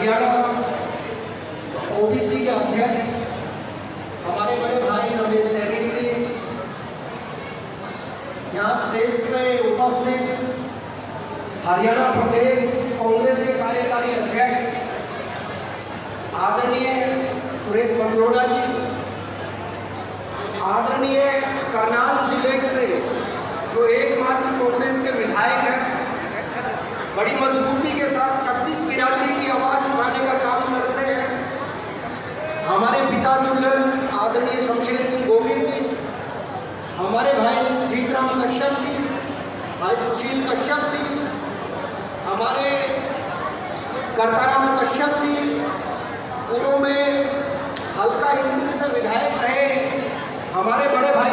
Haryana OBC के अध्यक्ष हमारे बड़े भाई रमेश सैनी जी, यहाँ स्टेज पे उपस्थित हरियाणा प्रदेश कांग्रेस के कार्यकारी अध्यक्ष आदरणीय सुरेश मकरोड़ा जी, आदरणीय करनाल जिले से जो एकमात्र कांग्रेस के विधायक हैं, बड़ी मजबूती के साथ 36 बिरादरी की आवाज उठाने का काम करते हैं, हमारे पिता तुल्य आदरणीय शमशेर सिंह गोविंद जी, हमारे भाई जीतराम कश्यप जी, भाई सुशील कश्यप जी, हमारे करताराम कश्यप जी, पूर्व में हल्का हिंदी से विधायक रहे हमारे बड़े भाई